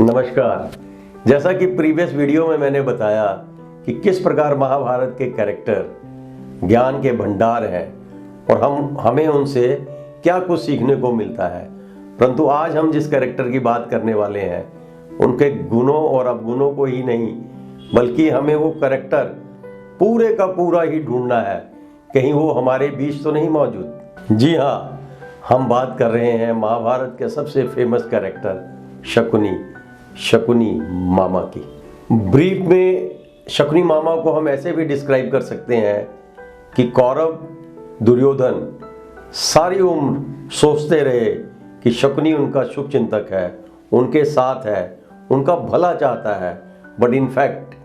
नमस्कार। जैसा कि प्रीवियस वीडियो में मैंने बताया कि किस प्रकार महाभारत के कैरेक्टर ज्ञान के भंडार हैं और हमें उनसे क्या कुछ सीखने को मिलता है, परंतु आज हम जिस कैरेक्टर की बात करने वाले हैं उनके गुणों और अवगुणों को ही नहीं, बल्कि हमें वो कैरेक्टर पूरे का पूरा ही ढूंढना है, कहीं वो हमारे बीच तो नहीं मौजूद। जी हाँ, हम बात कर रहे हैं महाभारत के सबसे फेमस कैरेक्टर शकुनी मामा की। ब्रीफ में शकुनी मामा को हम ऐसे भी डिस्क्राइब कर सकते हैं कि कौरव दुर्योधन सारी उम्र सोचते रहे कि शकुनी उनका शुभ चिंतक है, उनके साथ है, उनका भला चाहता है, बट इनफैक्ट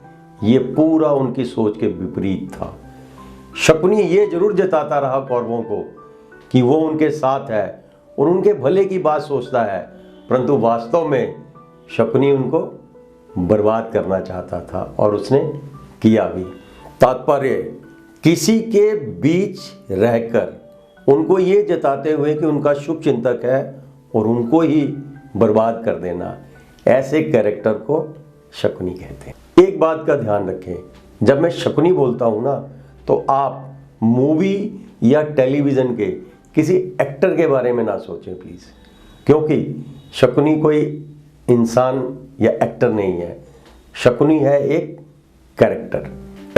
ये पूरा उनकी सोच के विपरीत था। शकुनी ये जरूर जताता रहा कौरवों को कि वो उनके साथ है और उनके भले की बात सोचता है, परंतु वास्तव में शकुनी उनको बर्बाद करना चाहता था और उसने किया भी। तात्पर्य किसी के बीच रहकर उनको ये जताते हुए कि उनका शुभ चिंतक है और उनको ही बर्बाद कर देना, ऐसे कैरेक्टर को शकुनी कहते हैं। एक बात का ध्यान रखें, जब मैं शकुनी बोलता हूं ना, तो आप मूवी या टेलीविजन के किसी एक्टर के बारे में ना सोचें प्लीज, क्योंकि शकुनी कोई इंसान या एक्टर नहीं है। शकुनी है एक कैरेक्टर,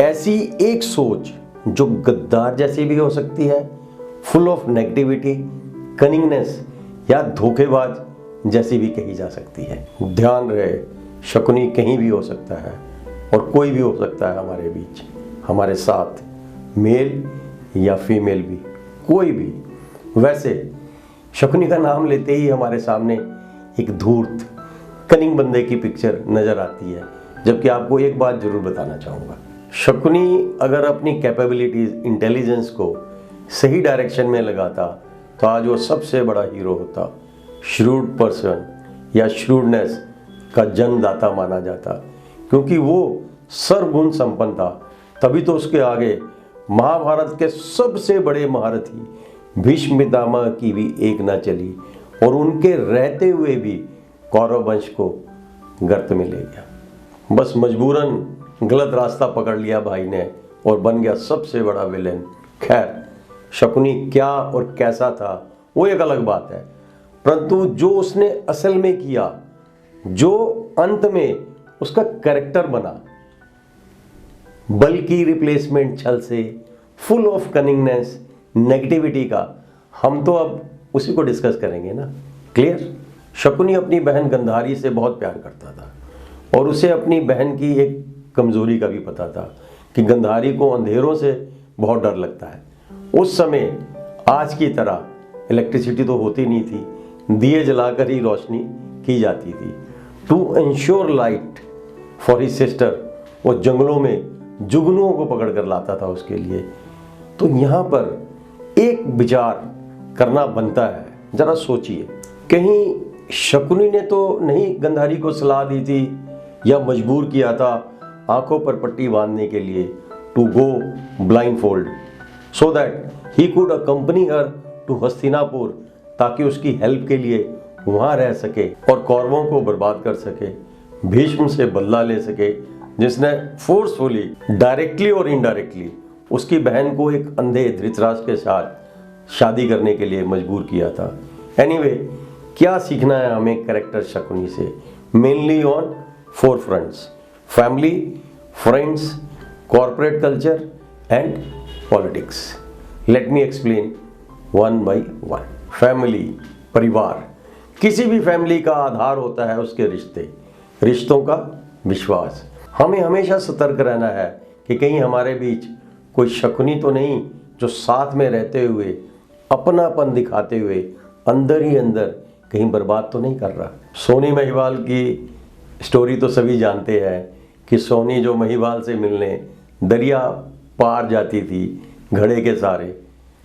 ऐसी एक सोच जो गद्दार जैसी भी हो सकती है, फुल ऑफ नेगेटिविटी, कनिंगनेस या धोखेबाज जैसी भी कही जा सकती है। ध्यान रहे, शकुनी कहीं भी हो सकता है और कोई भी हो सकता है हमारे बीच, हमारे साथ, मेल या फीमेल भी, कोई भी। वैसे शकुनी का नाम लेते ही हमारे सामने एक धूर्त कनिंग बंदे की पिक्चर नजर आती है, जबकि आपको एक बात जरूर बताना चाहूँगा, शकुनी अगर अपनी कैपेबिलिटीज, इंटेलिजेंस को सही डायरेक्शन में लगाता तो आज वो सबसे बड़ा हीरो होता। श्रूड पर्सन या श्रूडनेस का जन्मदाता माना जाता, क्योंकि वो सर्वगुण संपन्न था। तभी तो उसके आगे महाभारत के सबसे बड़े महारथी भीष्म पितामह की भी एक ना चली और उनके रहते हुए भी कौरव वंश को गर्त में ले गया। बस मजबूरन गलत रास्ता पकड़ लिया भाई ने और बन गया सबसे बड़ा विलेन। खैर, शकुनी क्या और कैसा था वो एक अलग बात है, परंतु जो उसने असल में किया, जो अंत में उसका कैरेक्टर बना, बल्कि रिप्लेसमेंट छल से, फुल ऑफ कनिंगनेस, नेगेटिविटी का, हम तो अब उसी को डिस्कस करेंगे ना। क्लियर? शकुनी अपनी बहन गंधारी से बहुत प्यार करता था और उसे अपनी बहन की एक कमजोरी का भी पता था कि गंधारी को अंधेरों से बहुत डर लगता है। उस समय आज की तरह इलेक्ट्रिसिटी तो होती नहीं थी, दिए जलाकर ही रोशनी की जाती थी। To ensure light for his sister वो जंगलों में जुगनुओं को पकड़ कर लाता था उसके लिए। तो यहाँ पर एक विचार करना बनता है, जरा सोचिए, कहीं शकुनी ने तो नहीं गंधारी को सलाह दी थी या मजबूर किया था आंखों पर पट्टी बांधने के लिए, to go blindfold so that he could accompany her to Hastinapur, ताकि उसकी हेल्प के लिए वहां रह सके और कौरवों को बर्बाद कर सके, भीष्म से बदला ले सके, जिसने फोर्सफुली, डायरेक्टली और इनडायरेक्टली उसकी बहन को एक अंधे धृतराष्ट्र के साथ शादी करने के लिए मजबूर किया था। एनीवे, क्या सीखना है हमें कैरेक्टर शकुनी से? Mainly on 4 fronts: family, friends, corporate culture and politics. Let me explain one by one. Family, परिवार। किसी भी फैमिली का आधार होता है उसके रिश्ते, रिश्तों का विश्वास। हमें हमेशा सतर्क रहना है कि कहीं हमारे बीच कोई शकुनी तो नहीं जो साथ में रहते हुए, अपनापन दिखाते हुए अंदर ही अंदर कहीं बर्बाद तो नहीं कर रहा। सोनी महिवाल की स्टोरी तो सभी जानते हैं कि सोनी जो महिवाल से मिलने दरिया पार जाती थी घड़े के सहारे,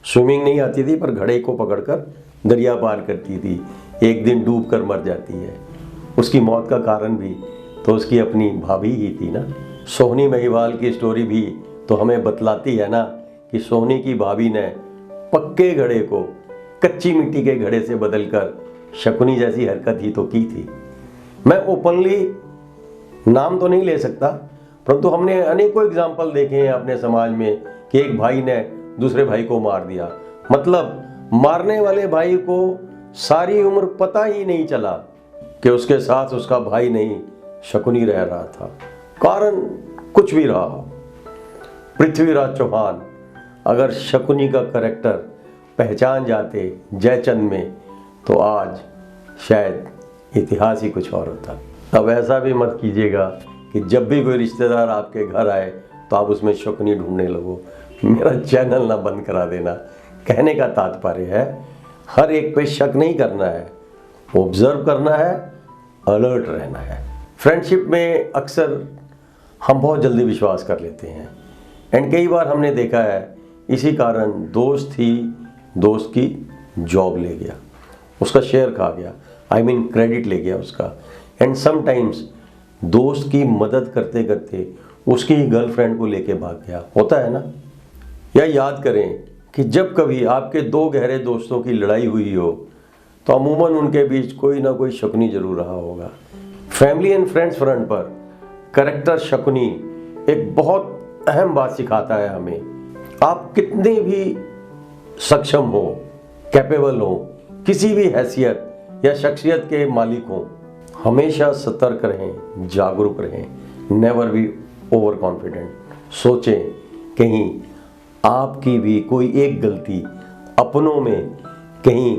स्विमिंग नहीं आती थी पर घड़े को पकड़कर दरिया पार करती थी, एक दिन डूब कर मर जाती है। उसकी मौत का कारण भी तो उसकी अपनी भाभी ही थी ना। सोनी महिवाल की स्टोरी भी तो हमें बतलाती है ना कि सोनी की भाभी ने पक्के घड़े को कच्ची मिट्टी के घड़े से बदलकर शकुनी जैसी हरकत ही तो की थी। मैं ओपनली नाम तो नहीं ले सकता, परंतु हमने अनेकों एग्जाम्पल देखे हैं अपने समाज में कि एक भाई ने दूसरे भाई को मार दिया। मतलब मारने वाले भाई को सारी उम्र पता ही नहीं चला कि उसके साथ उसका भाई नहीं शकुनी रह रहा था। कारण कुछ भी रहा हो। पृथ्वीराज चौहान अगर शकुनी का कैरेक्टर पहचान जाते जयचंद में, तो आज शायद इतिहास ही कुछ और होता। अब ऐसा भी मत कीजिएगा कि जब भी कोई रिश्तेदार आपके घर आए तो आप उसमें शकुनी ढूंढने लगो। मेरा चैनल ना बंद करा देना। कहने का तात्पर्य है हर एक पे शक नहीं करना है, ऑब्जर्व करना है, अलर्ट रहना है। फ्रेंडशिप में अक्सर हम बहुत जल्दी विश्वास कर लेते हैं एंड कई बार हमने देखा है इसी कारण दोस्त ही दोस्त की जॉब ले गया, उसका शेयर खा गया, आई मीन क्रेडिट ले गया उसका। एंड समटाइम्स दोस्त की मदद करते करते उसकी ही गर्लफ्रेंड को लेके भाग गया। होता है ना। या याद करें कि जब कभी आपके दो गहरे दोस्तों की लड़ाई हुई हो तो अमूमन उनके बीच कोई ना कोई शकुनी जरूर रहा होगा। फैमिली एंड फ्रेंड्स फ्रंट पर कैरेक्टर शकुनी एक बहुत अहम बात सिखाता है हमें। आप कितने भी सक्षम हो, कैपेबल हो, किसी भी हैसियत या शख्सियत के मालिक हो, हमेशा सतर्क रहें, जागरूक रहें, नेवर बी ओवर कॉन्फिडेंट। सोचें कहीं आपकी भी कोई एक गलती अपनों में कहीं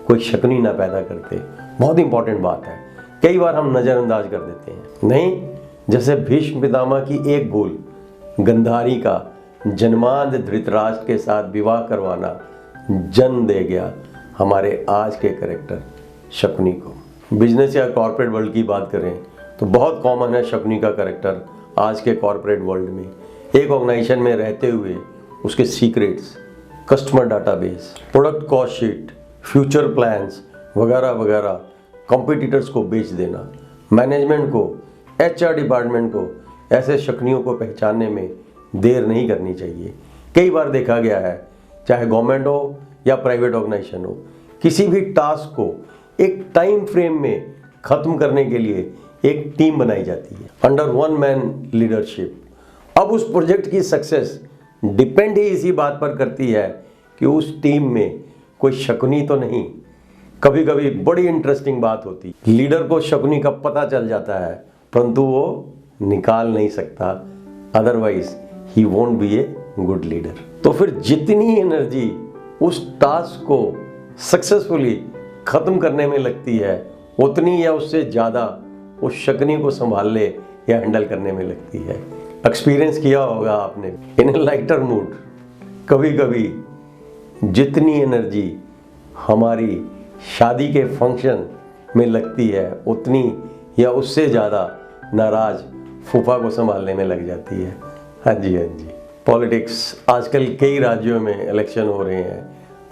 कोई शकुनी ना पैदा करते। बहुत इंपॉर्टेंट बात है, कई बार हम नज़रअंदाज कर देते हैं। नहीं, जैसे भीष्म पितामह की एक भूल गंधारी का जन्मांध धृतराष्ट्र के साथ विवाह करवाना जन्म दे गया हमारे आज के कैरेक्टर शकुनी को। बिजनेस या कॉर्पोरेट वर्ल्ड की बात करें तो बहुत कॉमन है शकुनी का कैरेक्टर आज के कॉर्पोरेट वर्ल्ड में। एक ऑर्गेनाइजेशन में रहते हुए उसके secrets, customer database, product cost sheet, future plans वगैरह वगैरह कॉम्पिटिटर्स को बेच देना। मैनेजमेंट को, HR डिपार्टमेंट को ऐसे शकुनियों को पहचानने में देर नहीं करनी चाहिए। कई बार देखा गया है, चाहे गवर्नमेंट हो या प्राइवेट ऑर्गेनाइजेशन हो, किसी भी टास्क को एक टाइम फ्रेम में ख़त्म करने के लिए एक टीम बनाई जाती है अंडर वन मैन लीडरशिप। अब उस प्रोजेक्ट की सक्सेस डिपेंड ही इसी बात पर करती है कि उस टीम में कोई शकुनी तो नहीं। कभी कभी बड़ी इंटरेस्टिंग बात होती, लीडर को शकुनी का पता चल जाता है परंतु वो निकाल नहीं सकता, otherwise he won't be a good leader. तो फिर जितनी एनर्जी उस टास्क को सक्सेसफुली खत्म करने में लगती है उतनी या उससे ज़्यादा उस शकुनी को संभालने या हैंडल करने में लगती है। एक्सपीरियंस किया होगा आपने इन ए लाइटर मूड, कभी कभी जितनी एनर्जी हमारी शादी के फंक्शन में लगती है उतनी या उससे ज़्यादा नाराज फूफा को संभालने में लग जाती है। हाँ जी, हाँ जी। पॉलिटिक्स, आजकल कई राज्यों में इलेक्शन हो रहे हैं।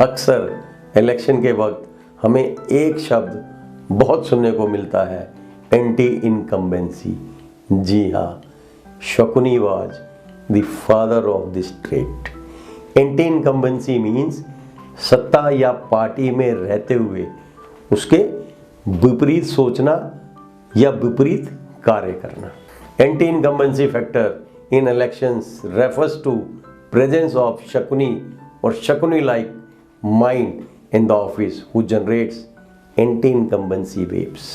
अक्सर इलेक्शन के वक्त हमें एक शब्द बहुत सुनने को मिलता है, एंटी इनकम्बेंसी। जी हाँ, Shakuni was the father of this trait. Anti incumbency means सत्ता या पार्टी में रहते हुए उसके विपरीत सोचना या विपरीत कार्य करना। Anti incumbency factor in elections refers to presence of Shakuni और Shakuni like mind in the office who generates anti incumbency waves.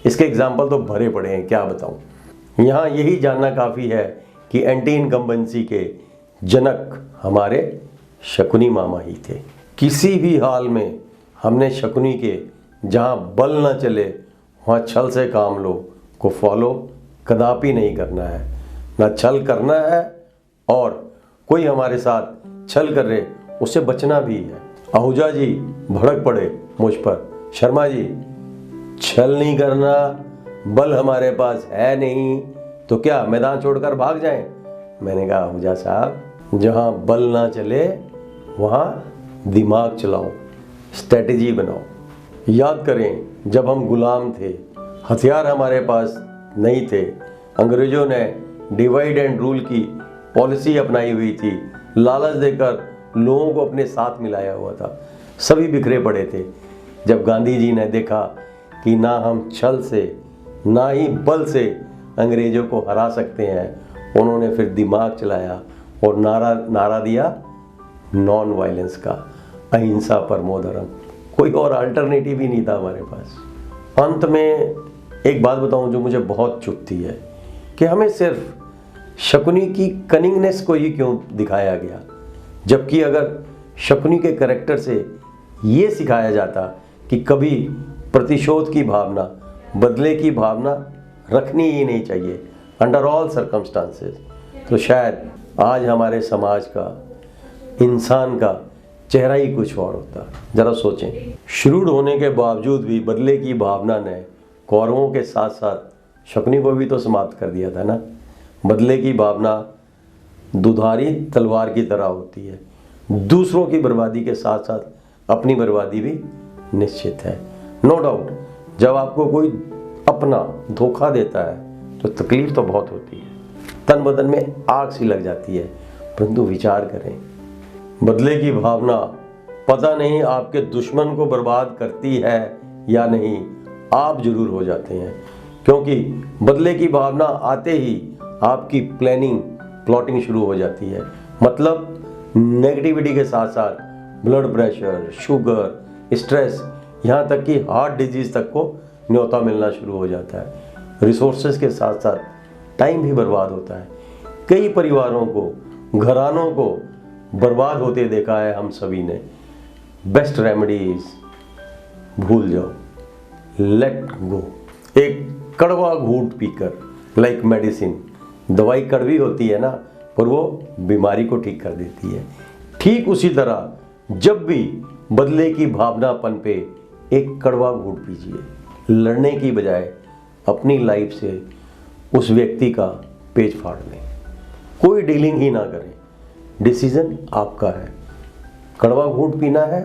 इसके एग्जाम्पल तो भरे पड़े हैं, क्या बताऊं। यहाँ यही जानना काफ़ी है कि एंटी इनकम्बेंसी के जनक हमारे शकुनी मामा ही थे। किसी भी हाल में हमने शकुनी के जहाँ बल ना चले वहाँ छल से काम लो को फॉलो कदापि नहीं करना है। ना छल करना है और कोई हमारे साथ छल कर रहे उससे बचना भी है। आहूजा जी भड़क पड़े मुझ पर, शर्मा जी छल नहीं करना, बल हमारे पास है नहीं तो क्या मैदान छोड़कर भाग जाएं। मैंने कहा आहूजा साहब, जहाँ बल ना चले वहाँ दिमाग चलाओ, स्ट्रेटजी बनाओ। याद करें जब हम गुलाम थे, हथियार हमारे पास नहीं थे, अंग्रेजों ने डिवाइड एंड रूल की पॉलिसी अपनाई हुई थी, लालच देकर लोगों को अपने साथ मिलाया हुआ था, सभी बिखरे पड़े थे। जब गांधी जी ने देखा कि ना हम छल से ना ही बल से अंग्रेजों को हरा सकते हैं। उन्होंने फिर दिमाग चलाया और नारा दिया नॉन वायलेंस का, अहिंसा परमो धर्म। कोई और अल्टरनेटिव ही नहीं था हमारे पास। अंत में एक बात बताऊं जो मुझे बहुत चुभती है कि हमें सिर्फ शकुनी की कनिंगनेस को ही क्यों दिखाया गया, जबकि अगर शकुनी के कैरेक्टर से ये सिखाया जाता कि कभी प्रतिशोध की भावना, बदले की भावना रखनी ही नहीं चाहिए अंडर ऑल सर्कमस्टांसेस, तो शायद आज हमारे समाज का, इंसान का चेहरा ही कुछ और होता। जरा सोचें, श्रूड होने के बावजूद भी बदले की भावना ने कौरवों के साथ साथ शकुनी को भी तो समाप्त कर दिया था ना। बदले की भावना दुधारी तलवार की तरह होती है, दूसरों की बर्बादी के साथ साथ अपनी बर्बादी भी निश्चित है। नो डाउट, जब आपको कोई अपना धोखा देता है तो तकलीफ तो बहुत होती है, तन बदन में आग सी लग जाती है, परंतु विचार करें, बदले की भावना पता नहीं आपके दुश्मन को बर्बाद करती है या नहीं, आप जरूर हो जाते हैं, क्योंकि बदले की भावना आते ही आपकी प्लॉटिंग शुरू हो जाती है। मतलब नेगेटिविटी के साथ साथ ब्लड प्रेशर, शुगर, स्ट्रेस, यहाँ तक कि हार्ट डिजीज तक को न्योता मिलना शुरू हो जाता है। रिसोर्सेज के साथ साथ टाइम भी बर्बाद होता है। कई परिवारों को, घरानों को बर्बाद होते देखा है हम सभी ने। बेस्ट रेमेडीज भूल जाओ, लेट गो। एक कड़वा घूंट पीकर, लाइक मेडिसिन, दवाई कड़वी होती है ना, पर वो बीमारी को ठीक कर देती है। ठीक उसी तरह जब भी बदले की भावना पनपे, एक कड़वा घूंट पीजिए। लड़ने की बजाय अपनी लाइफ से उस व्यक्ति का पेच फाड़ लें, कोई डीलिंग ही ना करें। डिसीजन आपका है, कड़वा घूंट पीना है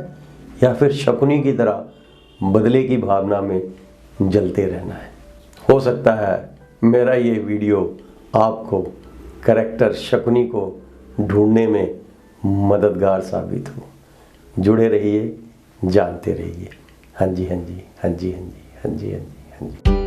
या फिर शकुनी की तरह बदले की भावना में जलते रहना है। हो सकता है मेरा ये वीडियो आपको कैरेक्टर शकुनी को ढूंढने में मददगार साबित हो। जुड़े रहिए, जानते रहिए। हाँ जी, हाँ जी, हाँ जी, हाँ जी, हाँ जी, हाँ जी, हाँ जी।